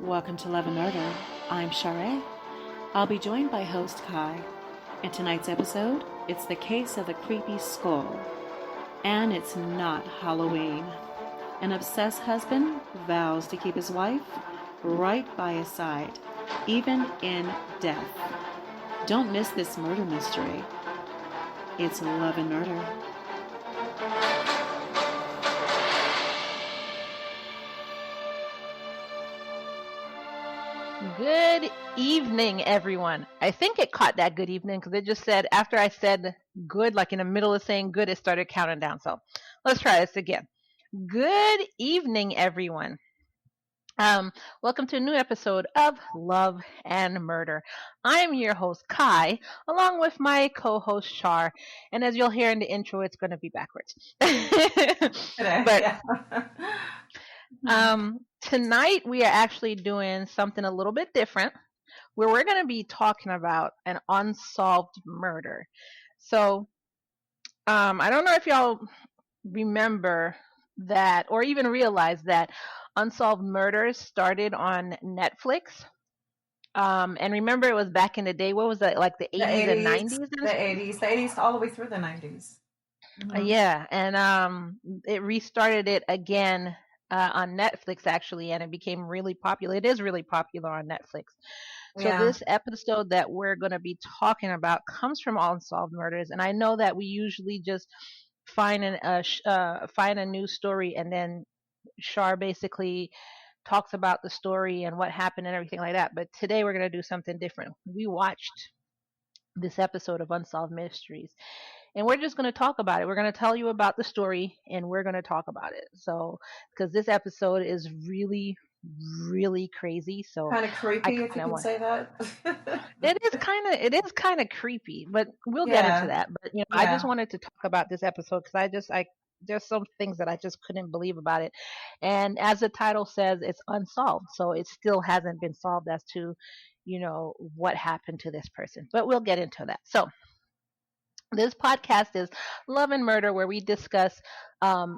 Welcome to Love and Murder. I'm Share. I'll be joined by host Ky. In tonight's episode, it's the case of the creepy skull. And it's not Halloween. An obsessed husband vows to keep his wife right by his side, even in death. Don't miss this murder mystery. It's Love and Murder. Good evening, everyone. I think it caught that good evening because it just said, after I said good, like in the middle of saying good, it started counting down. So let's try this again. Good evening, everyone. Welcome to a new episode of Love and Murder. I'm your host, Ky, along with my co-host, Char. And as you'll hear in the intro, it's going to be backwards. Tonight we are actually doing something a little bit different, where we're going to be talking about an unsolved murder. So, I don't know if y'all remember that or even realize that Unsolved Murders started on Netflix. And remember, it was back in the day. What was that, like the 80s and 90s? The 80s all the way through the 90s. Mm-hmm. Yeah, and it restarted it again on Netflix, actually, and it became really popular. It is really popular on Netflix. So this episode that we're going to be talking about comes from Unsolved Murders, and I know that we usually just find a news story and then Char basically talks about the story and what happened and everything like that. But today we're going to do something different. We watched this episode of Unsolved Mysteries, and we're just going to talk about it. We're going to tell you about the story, and we're going to talk about it. So, because this episode is really, really crazy. So kind of creepy, if you can say that. It is kind of creepy, but we'll get into that. But I just wanted to talk about this episode because there's some things that I just couldn't believe about it. And as the title says, it's unsolved, so it still hasn't been solved as to what happened to this person. But we'll get into that. So this podcast is Love and Murder, where we discuss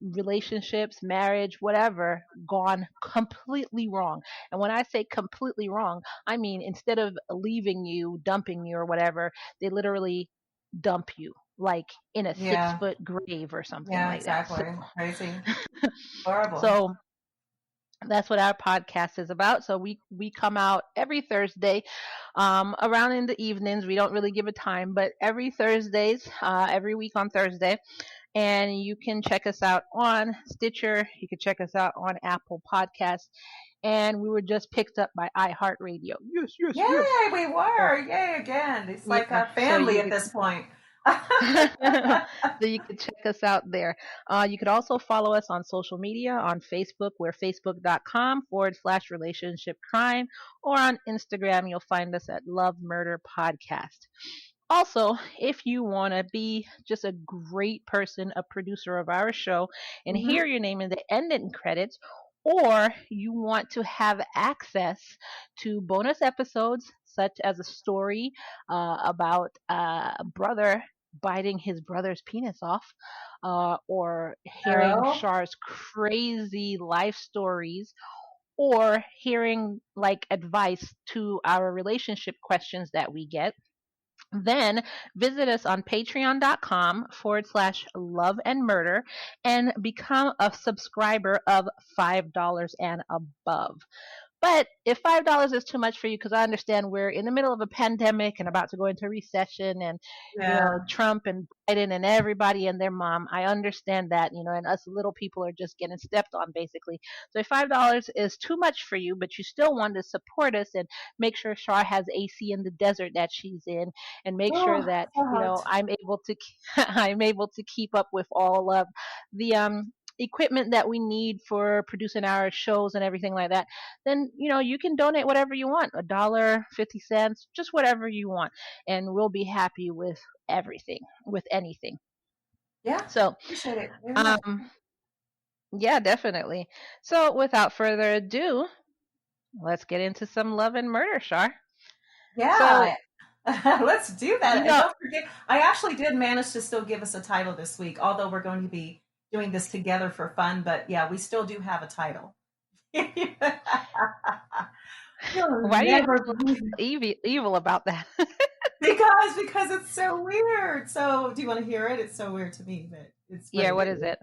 relationships, marriage, whatever, gone completely wrong. And when I say completely wrong, I mean instead of leaving you, dumping you, or whatever, they literally dump you, like in a 6-foot grave or something like exactly. that. So, crazy. Horrible. So that's what our podcast is about. So we come out every Thursday, around in the evenings. We don't really give a time, but every Thursdays, every week on Thursday. And you can check us out on Stitcher. You can check us out on Apple Podcasts. And we were just picked up by iHeartRadio. Yes. Yay, we were. Yay, again. It's like a family at this point. So you can check us out there. You could also follow us on social media on Facebook. We're facebook.com/relationship crime, or on Instagram you'll find us at Love Murder Podcast. Also, if you want to be just a great person, a producer of our show, and hear your name in the ending credits, or you want to have access to bonus episodes such as a story about a brother biting his brother's penis off, or hearing Char's crazy life stories, or hearing like advice to our relationship questions that we get, then visit us on patreon.com/love and murder and become a subscriber of $5 and above. But if $5 is too much for you, because I understand we're in the middle of a pandemic and about to go into recession, and Trump and Biden and everybody and their mom, I understand that, and us little people are just getting stepped on, basically. So if $5 is too much for you, but you still want to support us and make sure Char has AC in the desert that she's in, and make sure that I'm able to I'm able to keep up with all of the equipment that we need for producing our shows and everything like that, then you can donate whatever you want, $1, 50 cents, just whatever you want, and we'll be happy with everything, with anything. So appreciate it. yeah, definitely. So without further ado, let's get into some Love and Murder, Char. So let's do that. And don't forget, I actually did manage to still give us a title this week, although we're going to be doing this together for fun, but we still do have a title. You'll Why do you never feel believe evil about that? because it's so weird. So, do you want to hear it? It's so weird to me, but it's what Yeah, it what is is. it?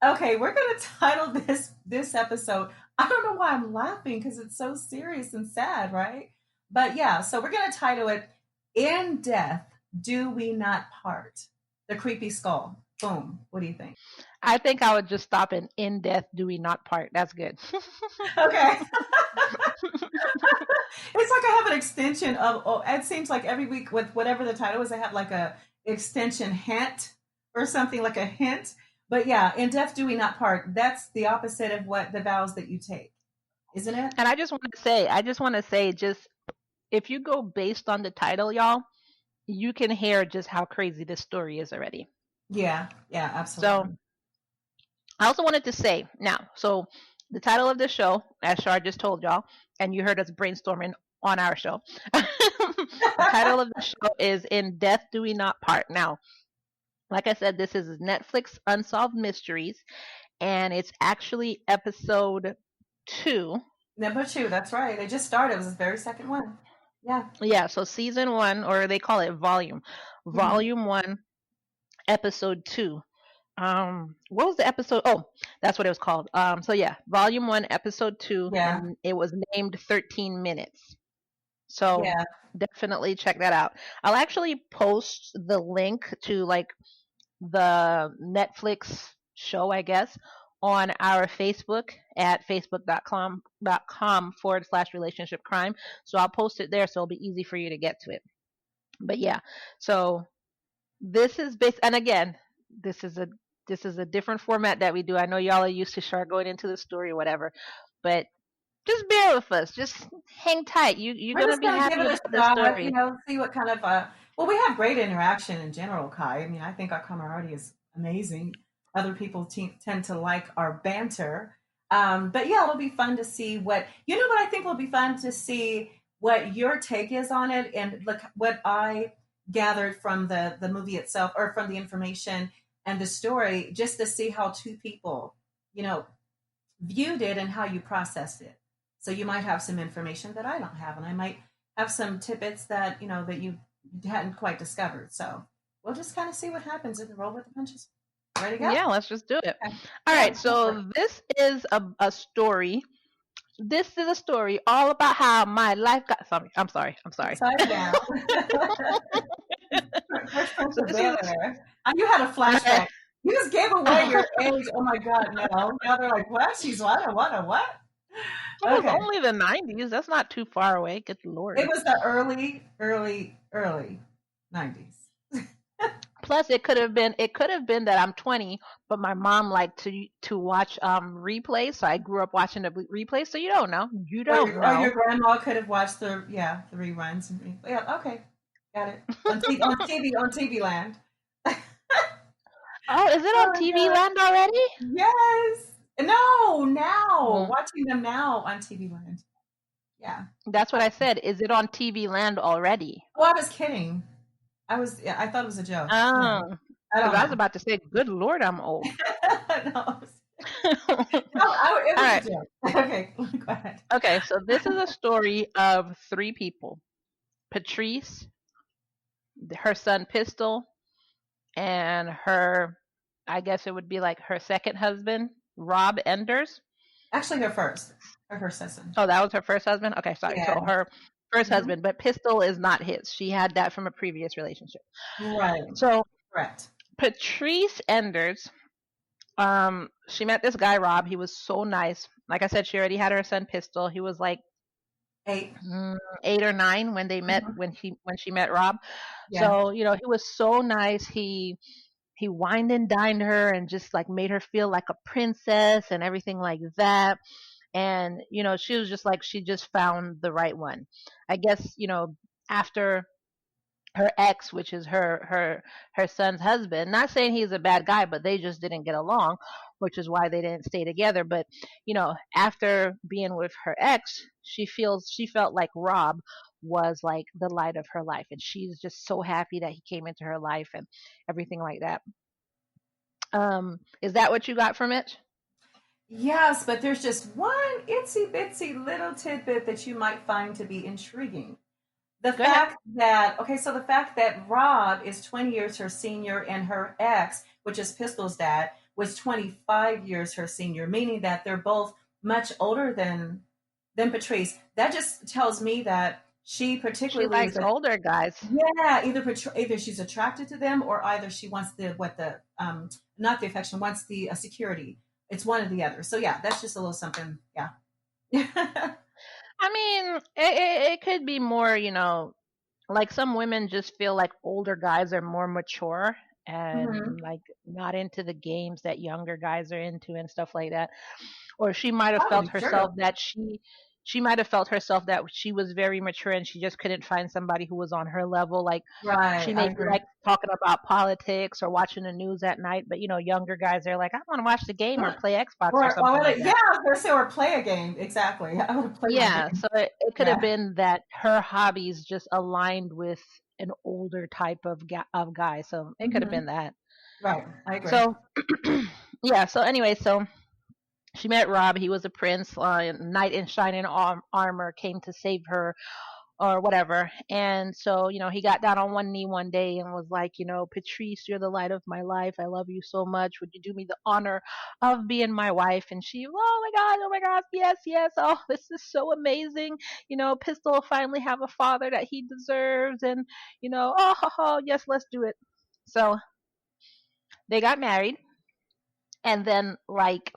Okay, we're gonna title this episode. I don't know why I'm laughing because it's so serious and sad, right? But yeah, so we're gonna title it "In Death Do We Not Part?" The creepy skull. Boom. What do you think? I think I would just stop in death do we not part. That's good. Okay. It's like I have an extension of. Oh, it seems like every week with whatever the title is, I have like a extension hint or something like a hint. But yeah, in death do we not part. That's the opposite of what the vows that you take, isn't it? And I just want to say, just if you go based on the title, y'all, you can hear just how crazy this story is already. Yeah, yeah, So absolutely. I also wanted to say now, so the title of the show, as Shar just told y'all, and you heard us brainstorming on our show. The title of the show is "In Death Do We Not Part." Now, like I said, this is Netflix Unsolved Mysteries, and it's actually episode 2. Number two, that's right. It just started. It was the very second one. Yeah. Yeah, so season 1, or they call it volume. Hmm. Volume 1, episode 2. What was the episode? Oh, that's what it was called. So yeah, volume 1, episode 2, Yeah. and it was named 13 minutes. So Yeah. definitely check that out. I'll actually post the link to like the Netflix show, I guess, on our Facebook at facebook.com/relationship crime. So I'll post it there so it'll be easy for you to get to it. But yeah, so this is based, and again, this is a this is a different format that we do. I know y'all are used to Shar going into the story or whatever, but just bear with us. Just hang tight. You're We're gonna just be going to give happy it about a the shot, story. see what kind of, well, we have great interaction in general, Kai. I mean, I think our camaraderie is amazing. Other people tend to like our banter. But yeah, it'll be fun to see what I think will be fun to see what your take is on it and look what I gathered from the movie itself or from the information and the story, just to see how two people, you know, viewed it and how you processed it. So you might have some information that I don't have, and I might have some tidbits that that you hadn't quite discovered. So we'll just kind of see what happens and roll with the punches. Ready to go? Yeah, let's just do it. Okay. All Yeah, right, let's go for it. so this is a story. This is a story all about how my life got. Sorry, I'm sorry. I'm sorry. Upside down. First Prince So of this is Bel Air. And you had a flashback. You just gave away your age. Oh my God, no. Now they're like, what? She's what? A what? A what? it was Okay. only the 90s. That's not too far away. Good It lord. was the early 90s. Plus, it could have been that I'm 20, but my mom liked to watch replays, so I grew up watching the replays. So you don't know. You Or don't your know. grandma could have watched the reruns. Yeah, okay, got it. On TV Land. Oh, is it Oh on my TV God. Land already? Yes. No, now Mm, watching them now on TV Land. Yeah. that's what I said. Is it on TV Land already? Oh, I was kidding. Yeah, I thought it was a joke. No, Oh, I because don't I was know. about to say, good lord, I'm old. No, All it was a right. joke. Okay, go ahead. Okay, so this is a story of 3 people: Patrice, her son Pistol, and I guess it would be like her second husband, Rob Enders. Actually, her first cousin. Oh, that was her first husband? Okay, sorry. Yeah. So her first Hmm. husband, but Pistol is not his. She had that from a previous relationship. Right. So Correct. Patrice Enders, she met this guy, Rob. He was so nice. Like I said, she already had her son Pistol. He was like 8. 8 or 9 when they met, Mhm. when she met Rob. Yeah. So, he was so nice. He wined and dined her and just like made her feel like a princess and everything like that. And she was just like, she just found the right one. I guess, after her ex, which is her son's husband, not saying he's a bad guy, but they just didn't get along, which is why they didn't stay together. But after being with her ex, she felt like Rob was like the light of her life, and she's just so happy that he came into her life and everything like that. Is that what you got from it? Yes, but there's just one itsy bitsy little tidbit that you might find to be intriguing. The Go ahead. fact that, okay, so the fact that Rob is 20 years her senior and her ex, which is Pistol's dad, was 25 years her senior, meaning that they're both much older than Patrice. That just tells me that she She particularly is likes a, older guys. yeah, either she's attracted to them or either she wants not the affection, wants the security. It's one or the other. So yeah, that's just a little something. Yeah. I mean, it could be more, like some women just feel like older guys are more mature Hmm. and like not into the games that younger guys are into and stuff like that. Or she might have felt Probably true. herself that she might have felt herself that she was very mature and she just couldn't find somebody who was on her level. Like Right. she I may be agree. like talking about politics or watching the news at night, but younger guys are like, I want to watch the game or play Xbox or something like Yeah, that. I was gonna say, or play a game. Exactly. I want to play my Yeah, game. so it could have Yeah. been that her hobbies just aligned with an older type of guy. So it could have Hmm. been that. Right. I agree. So yeah. So anyway, so she met Rob. He was a prince. Knight in shining armor came to save her or whatever. And so, he got down on one knee one day and was like, Patrice, you're the light of my life. I love you so much. Would you do me the honor of being my wife? And she, oh my God, yes, yes. Oh, this is so amazing. Pistol will finally have a father that he deserves. And, yes, let's do it. So they got married. And then, like,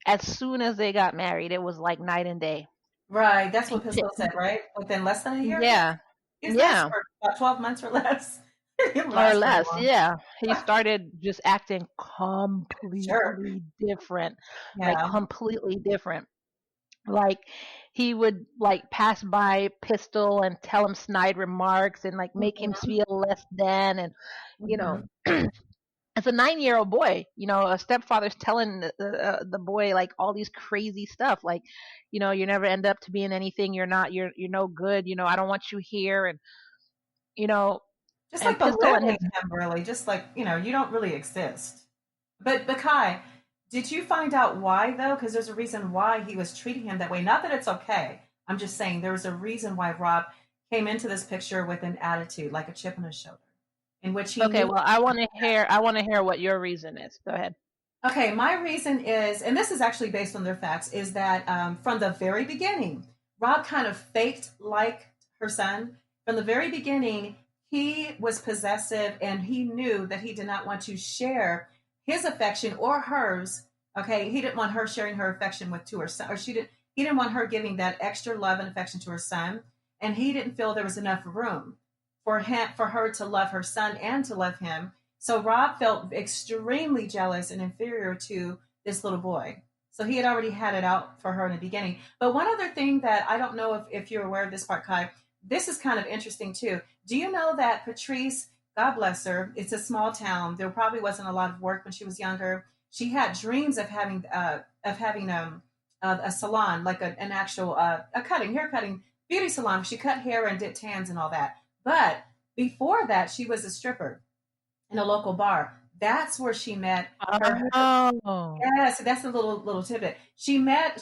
as soon as they got married, it was like night and day. Right. That's what He, Pistol said, right? Within less than a year, yeah, is this yeah. or about 12 months or less? It didn't Or last very less, long. yeah. He started just acting Sure. completely different, like Yeah. completely different. Like he would like pass by Pistol and tell him snide remarks and like make him Hmm. feel less than and you know Hmm. as a 9-year old boy, a stepfather's telling the boy like all these crazy stuff, like, you never end up to being anything. You're not. You're no good. I don't want you here, and you know, Just and like Pistol and his belittling him, really. Just like, you don't really exist. But Kai, did you find out why though? Because there's a reason why he was treating him that way. Not that it's okay. I'm just saying there was a reason why Rob came into this picture with an attitude, like a chip on his shoulder, in which he Okay, knew. well, I want to hear what your reason is. Go ahead. Okay, my reason is, and this is actually based on their facts, is that from the very beginning, Rob kind of faked like her son. From the very beginning, he was possessive and he knew that he did not want to share his affection or hers. Okay, he didn't want her sharing her affection to her son, or he didn't want her giving that extra love and affection to her son. And he didn't feel there was enough room for her to love her son and to love him. So Rob felt extremely jealous and inferior to this little boy. So he had already had it out for her in the beginning. But one other thing that I don't know if you're aware of this part, Kai, this is kind of interesting too. Do you know that Patrice, God bless her, it's a small town. There probably wasn't a lot of work when she was younger. She had dreams of having a salon, like an actual hair cutting beauty salon. She cut hair and did tans and all that. But before that, she was a stripper in a local bar. That's where she met her. Oh, Yes, that's a little tidbit. She met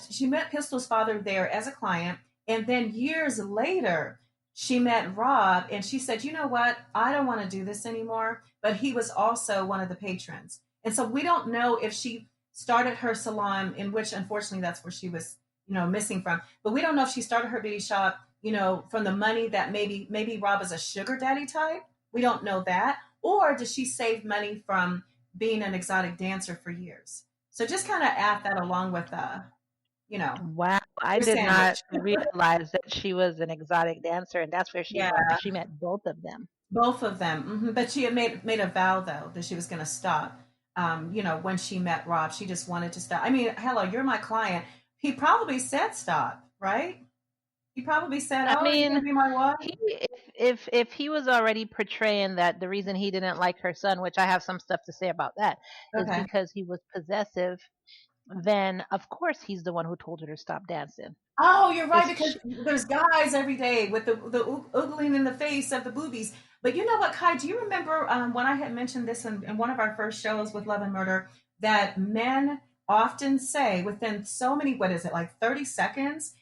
Pistol's father there as a client, and then years later, she met Rob, and she said, "You know what? I don't want to do this anymore." But he was also one of the patrons, and so we don't know if she started her salon, in which unfortunately that's where she was, missing from. But we don't know if she started her beauty shop, from the money that maybe Rob is a sugar daddy type. We don't know that, or did she save money from being an exotic dancer for years? So just kind of add that along with, you know, wow. I your did not sandwich. realize that she was an exotic dancer, and that's where Yeah, she met both of them. both of them. But she had made a vow though that she was going to stop. When she met Rob, she just wanted to stop. I mean, hello, you're my client. He probably said stop, right? He probably said, I "Oh, you're going to mean, be my wife." if he was already portraying that the reason he didn't like her son, which I have some stuff to say about that, is Okay. because he was possessive, then of course he's the one who told her to stop dancing. Oh, you're right, It's because there's guys every day with the oogling in the face of the boobies. But you know what, Kai? Do you remember when I had mentioned this in one of our first shows with Love and Murder that men often say within so many, what is it, like 30 seconds,